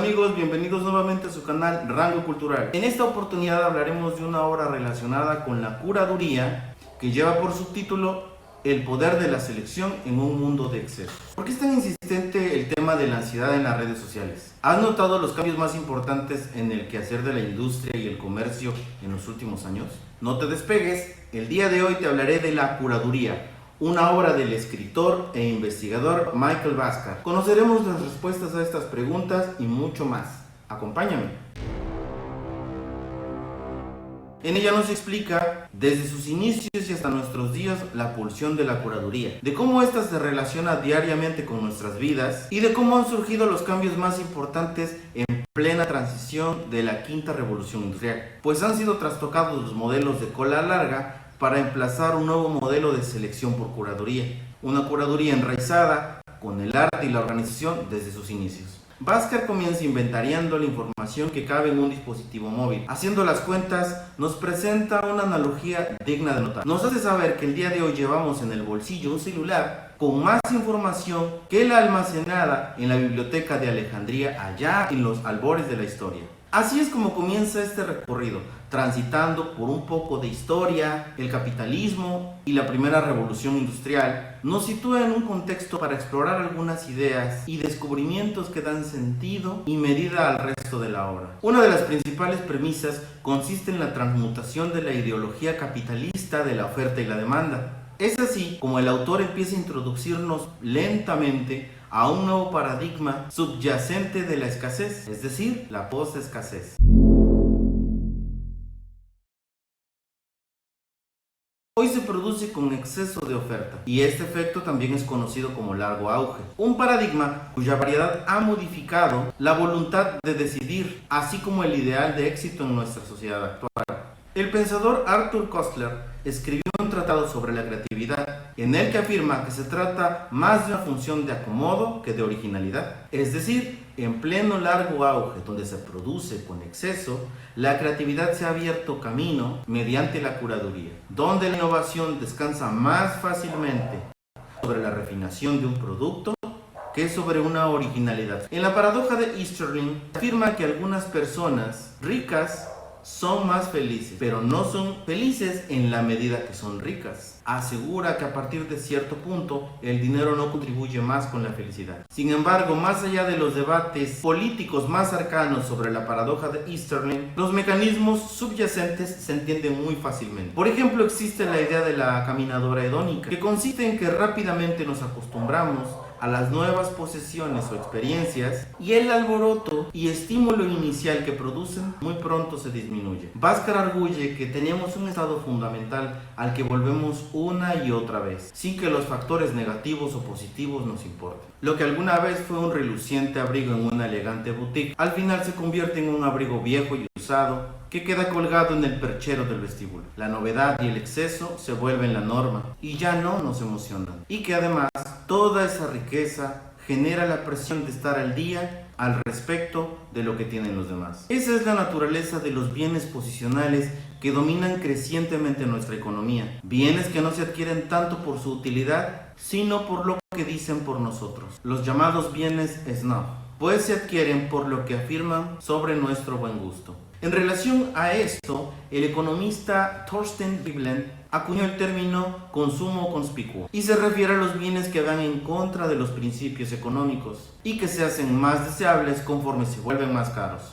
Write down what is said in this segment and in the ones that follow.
amigos, bienvenidos nuevamente a su canal Rango Cultural. En esta oportunidad hablaremos de una obra relacionada con la curaduría que lleva por subtítulo El poder de la selección en un mundo de exceso. ¿Por qué es tan insistente el tema de la ansiedad en las redes sociales? ¿Has notado los cambios más importantes en el quehacer de la industria y el comercio en los últimos años? No te despegues, el día de hoy te hablaré de la curaduría, una obra del escritor e investigador Michael Bhaskar. Conoceremos las respuestas a estas preguntas y mucho más. Acompáñame. En ella nos explica, desde sus inicios y hasta nuestros días, la pulsión de la curaduría, de cómo ésta se relaciona diariamente con nuestras vidas y de cómo han surgido los cambios más importantes en plena transición de la quinta revolución industrial, pues han sido trastocados los modelos de cola larga para emplazar un nuevo modelo de selección por curaduría, una curaduría enraizada con el arte y la organización desde sus inicios. Bhaskar comienza inventariando la información que cabe en un dispositivo móvil. Haciendo las cuentas, nos presenta una analogía digna de notar. Nos hace saber que el día de hoy llevamos en el bolsillo un celular con más información que la almacenada en la biblioteca de Alejandría allá en los albores de la historia. Así es como comienza este recorrido, transitando por un poco de historia, el capitalismo y la primera revolución industrial. Nos sitúa en un contexto para explorar algunas ideas y descubrimientos que dan sentido y medida al resto de la obra. Una de las principales premisas consiste en la transmutación de la ideología capitalista de la oferta y la demanda. Es así como el autor empieza a introducirnos lentamente a un nuevo paradigma subyacente de la escasez, es decir, la post-escasez. Hoy se produce con exceso de oferta y este efecto también es conocido como largo auge, un paradigma cuya variedad ha modificado la voluntad de decidir, así como el ideal de éxito en nuestra sociedad actual. El pensador Arthur Koestler escribió un tratado sobre la creatividad en el que afirma que se trata más de una función de acomodo que de originalidad. Es decir, en pleno largo auge donde se produce con exceso, la creatividad se ha abierto camino mediante la curaduría, donde la innovación descansa más fácilmente sobre la refinación de un producto que sobre una originalidad. En la paradoja de Easterling afirma que algunas personas ricas son más felices, pero no son felices en la medida que son ricas. Asegura que a partir de cierto punto el dinero no contribuye más con la felicidad. Sin embargo, más allá de los debates políticos más cercanos sobre la paradoja de Easterling, los mecanismos subyacentes se entienden muy fácilmente. Por ejemplo, existe la idea de la caminadora hedónica, que consiste en que rápidamente nos acostumbramos a las nuevas posesiones o experiencias y el alboroto y estímulo inicial que producen muy pronto se disminuye. Bhaskar arguye que tenemos un estado fundamental al que volvemos una y otra vez, sin que los factores negativos o positivos nos importen. Lo que alguna vez fue un reluciente abrigo en una elegante boutique, al final se convierte en un abrigo viejo y usado que queda colgado en el perchero del vestíbulo. La novedad y el exceso se vuelven la norma y ya no nos emocionan. Y que además toda esa riqueza genera la presión de estar al día al respecto de lo que tienen los demás. Esa es la naturaleza de los bienes posicionales que dominan crecientemente nuestra economía. Bienes que no se adquieren tanto por su utilidad, sino por lo que dicen por nosotros. Los llamados bienes snob, pues se adquieren por lo que afirman sobre nuestro buen gusto. En relación a esto, el economista Thorstein Veblen acuñó el término consumo conspicuo y se refiere a los bienes que van en contra de los principios económicos y que se hacen más deseables conforme se vuelven más caros.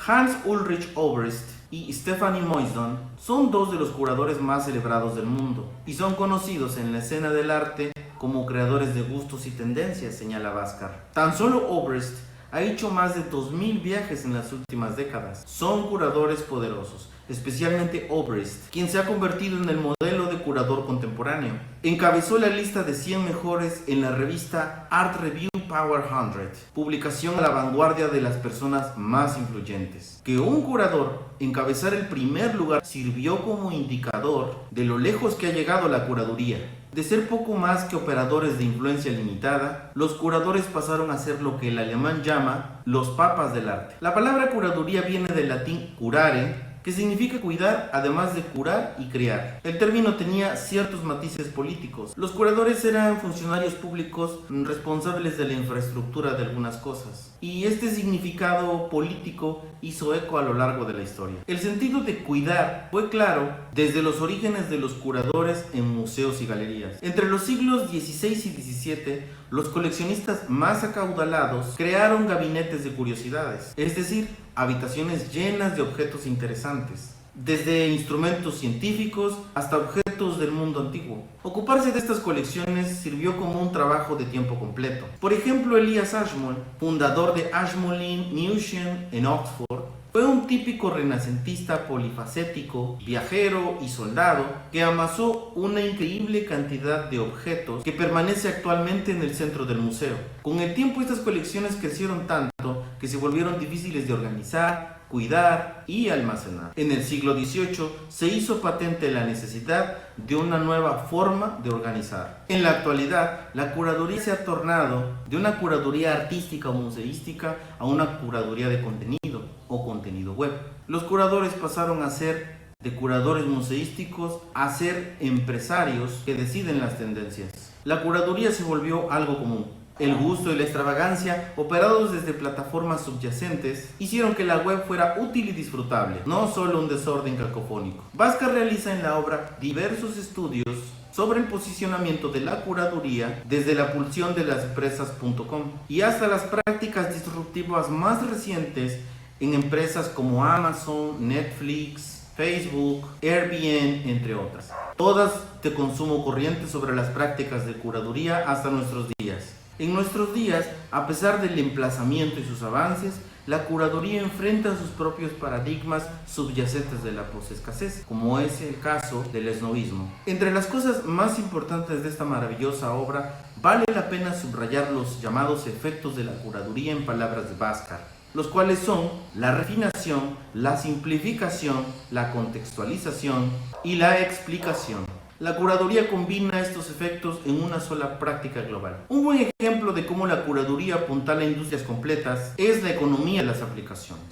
Hans Ulrich Obrist y Stephanie Moisdon son dos de los curadores más celebrados del mundo y son conocidos en la escena del arte como creadores de gustos y tendencias, señala Bhaskar. Tan solo Obrist ha hecho más de 2000 viajes en las últimas décadas. Son curadores poderosos, especialmente Obrist, quien se ha convertido en el modelo de curador contemporáneo. Encabezó la lista de 100 mejores en la revista Art Review Power 100, publicación a la vanguardia de las personas más influyentes. Que un curador encabezara el primer lugar sirvió como indicador de lo lejos que ha llegado la curaduría. De ser poco más que operadores de influencia limitada, los curadores pasaron a ser lo que el alemán llama los papas del arte. La palabra curaduría viene del latín curare, que significa cuidar además de curar y criar. El término tenía ciertos matices políticos. Los curadores eran funcionarios públicos responsables de la infraestructura de algunas cosas, y este significado político hizo eco a lo largo de la historia. El sentido de cuidar fue claro desde los orígenes de los curadores en museos y galerías. Entre los siglos XVI y XVII, los coleccionistas más acaudalados crearon gabinetes de curiosidades, es decir, habitaciones llenas de objetos interesantes, desde instrumentos científicos hasta objetos del mundo antiguo. Ocuparse de estas colecciones sirvió como un trabajo de tiempo completo. Por ejemplo, Elias Ashmole, fundador de Ashmolean Museum en Oxford, fue un típico renacentista polifacético, viajero y soldado que amasó una increíble cantidad de objetos que permanece actualmente en el centro del museo. Con el tiempo, estas colecciones crecieron tanto que se volvieron difíciles de organizar, cuidar y almacenar. En el siglo XVIII se hizo patente la necesidad de una nueva forma de organizar. En la actualidad, la curaduría se ha tornado de una curaduría artística o museística a una curaduría de contenido o contenido web. Los curadores pasaron a ser de curadores museísticos a ser empresarios que deciden las tendencias. La curaduría se volvió algo común. El gusto y la extravagancia, operados desde plataformas subyacentes, hicieron que la web fuera útil y disfrutable, no solo un desorden cacofónico. Bhaskar realiza en la obra diversos estudios sobre el posicionamiento de la curaduría desde la pulsión de las empresas.com y hasta las prácticas disruptivas más recientes en empresas como Amazon, Netflix, Facebook, Airbnb, entre otras. Todas de consumo corriente sobre las prácticas de curaduría hasta nuestros días. En nuestros días, a pesar del emplazamiento y sus avances, la curaduría enfrenta sus propios paradigmas subyacentes de la posescasez, como es el caso del esnovismo. Entre las cosas más importantes de esta maravillosa obra, vale la pena subrayar los llamados efectos de la curaduría en palabras de Bhaskar, los cuales son la refinación, la simplificación, la contextualización y la explicación. La curaduría combina estos efectos en una sola práctica global. Un buen ejemplo de cómo la curaduría apuntala a industrias completas es la economía de las aplicaciones.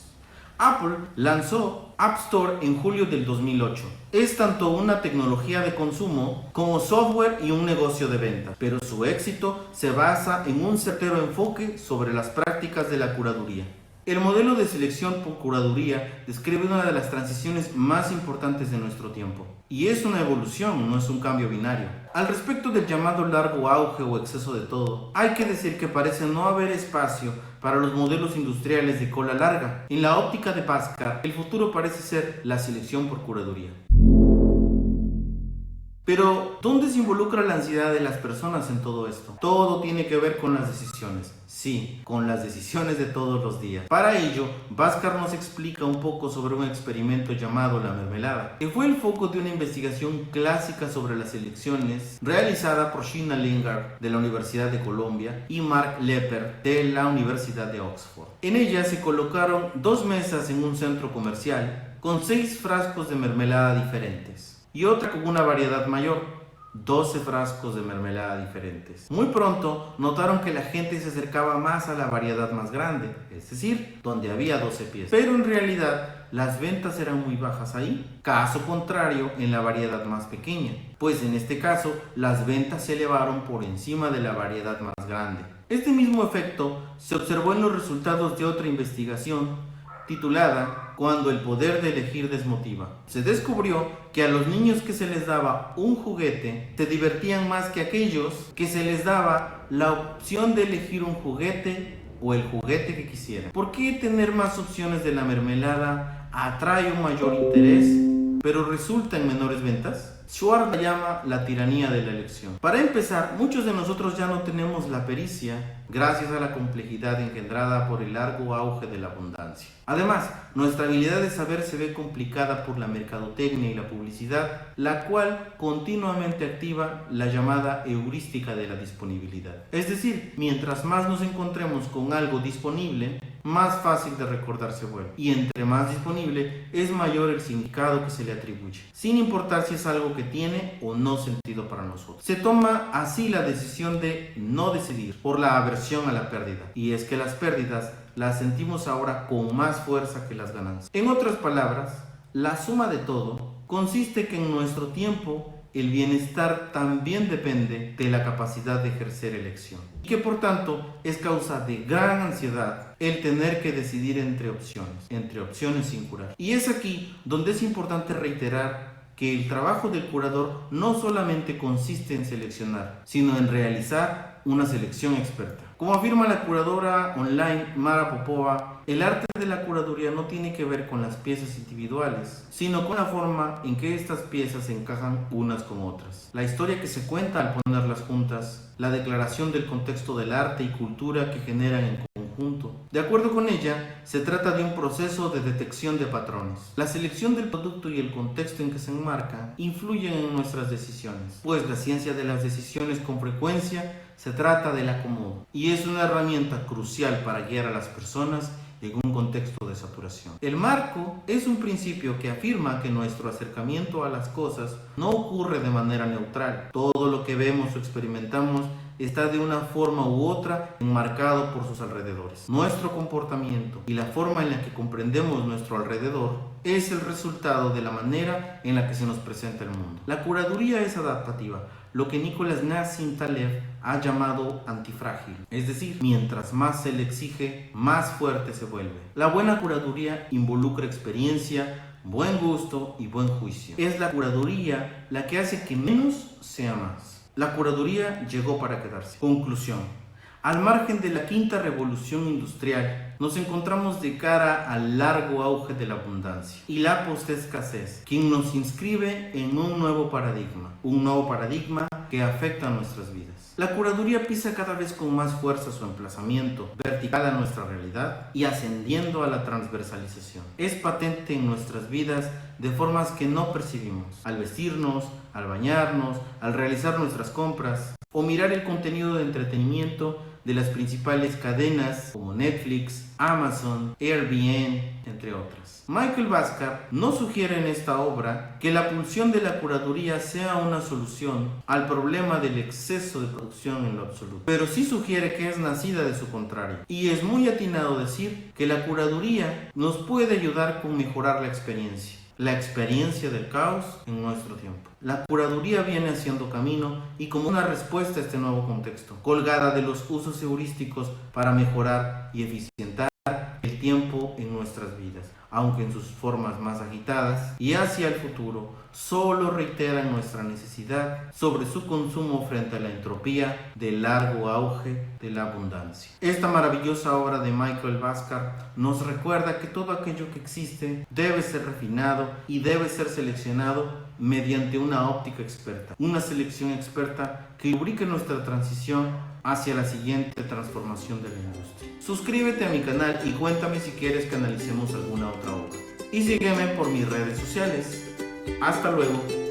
Apple lanzó App Store en julio del 2008. Es tanto una tecnología de consumo como software y un negocio de venta, pero su éxito se basa en un certero enfoque sobre las prácticas de la curaduría. El modelo de selección por curaduría describe una de las transiciones más importantes de nuestro tiempo. Y es una evolución, no es un cambio binario. Al respecto del llamado largo auge o exceso de todo, hay que decir que parece no haber espacio para los modelos industriales de cola larga. En la óptica de Bhaskar, el futuro parece ser la selección por curaduría. Pero, ¿dónde se involucra la ansiedad de las personas en todo esto? Todo tiene que ver con las decisiones. Sí, con las decisiones de todos los días. Para ello, Bhaskar nos explica un poco sobre un experimento llamado la mermelada, que fue el foco de una investigación clásica sobre las elecciones realizada por Sheena Lingard de la Universidad de Columbia y Mark Lepper de la Universidad de Oxford. En ella se colocaron 2 mesas en un centro comercial con 6 frascos de mermelada diferentes y otra con una variedad mayor, 12 frascos de mermelada diferentes. Muy pronto notaron que la gente se acercaba más a la variedad más grande, es decir, donde había 12 piezas. Pero en realidad las ventas eran muy bajas ahí. Caso contrario en la variedad más pequeña, pues en este caso las ventas se elevaron por encima de la variedad más grande. Este mismo efecto se observó en los resultados de otra investigación titulada Cuando el poder de elegir desmotiva. Se descubrió que a los niños que se les daba un juguete se divertían más que aquellos que se les daba la opción de elegir un juguete o el juguete que quisieran. ¿Por qué tener más opciones de la mermelada atrae un mayor interés, pero resulta en menores ventas? Schwartz la llama la tiranía de la elección. Para empezar, muchos de nosotros ya no tenemos la pericia gracias a la complejidad engendrada por el largo auge de la abundancia. Además, nuestra habilidad de saber se ve complicada por la mercadotecnia y la publicidad, la cual continuamente activa la llamada heurística de la disponibilidad. Es decir, mientras más nos encontremos con algo disponible, más fácil de recordar se vuelve. Y entre más disponible, es mayor el significado que se le atribuye, sin importar si es algo que tiene o no sentido para nosotros. Se toma así la decisión de no decidir por la aversión a la pérdida. Y es que las pérdidas las sentimos ahora con más fuerza que las ganancias. En otras palabras, La suma de todo consiste que en nuestro tiempo el bienestar también depende de la capacidad de ejercer elección y que por tanto es causa de gran ansiedad el tener que decidir entre opciones sin curar. Y es aquí donde es importante reiterar que el trabajo del curador no solamente consiste en seleccionar, sino en realizar una selección experta. Como afirma la curadora online Mara Popova, el arte de la curaduría no tiene que ver con las piezas individuales, sino con la forma en que estas piezas se encajan unas con otras. La historia que se cuenta al ponerlas juntas, la declaración del contexto del arte y cultura que generan en conjunto. De acuerdo con ella, se trata de un proceso de detección de patrones. La selección del producto y el contexto en que se enmarca influyen en nuestras decisiones, pues la ciencia de las decisiones con frecuencia se trata del acomodo y es una herramienta crucial para guiar a las personas en un contexto de saturación. El marco es un principio que afirma que nuestro acercamiento a las cosas no ocurre de manera neutral. Todo lo que vemos o experimentamos está de una forma u otra enmarcado por sus alrededores. Nuestro comportamiento y la forma en la que comprendemos nuestro alrededor es el resultado de la manera en la que se nos presenta el mundo. La curaduría es adaptativa, lo que Nicolás Nassim Taleb ha llamado antifrágil, es decir, mientras más se le exige, más fuerte se vuelve. La buena curaduría involucra experiencia, buen gusto y buen juicio. Es la curaduría la que hace que menos sea más. La curaduría llegó para quedarse. Conclusión. Al margen de la quinta revolución industrial, nos encontramos de cara al largo auge de la abundancia y la postescasez, quien nos inscribe en un nuevo paradigma que afecta a nuestras vidas. La curaduría pisa cada vez con más fuerza su emplazamiento vertical a nuestra realidad y ascendiendo a la transversalización. Es patente en nuestras vidas de formas que no percibimos, al vestirnos, al bañarnos, al realizar nuestras compras o mirar el contenido de entretenimiento de las principales cadenas como Netflix, Amazon, Airbnb, entre otras. Michael Bhaskar no sugiere en esta obra que la pulsión de la curaduría sea una solución al problema del exceso de producción en lo absoluto, pero sí sugiere que es nacida de su contrario. Y es muy atinado decir que la curaduría nos puede ayudar con mejorar la experiencia del caos en nuestro tiempo. La curaduría viene haciendo camino y como una respuesta a este nuevo contexto, colgada de los usos heurísticos para mejorar y eficientar el tiempo en nuestras vidas, aunque en sus formas más agitadas y hacia el futuro, solo reiteran nuestra necesidad sobre su consumo frente a la entropía del largo auge de la abundancia. Esta maravillosa obra de Michael Bhaskar nos recuerda que todo aquello que existe debe ser refinado y debe ser seleccionado mediante una óptica experta, una selección experta que lubrique nuestra transición hacia la siguiente transformación de la industria. Suscríbete a mi canal y cuéntame si quieres que analicemos alguna otra obra. Y sígueme por mis redes sociales. Hasta luego.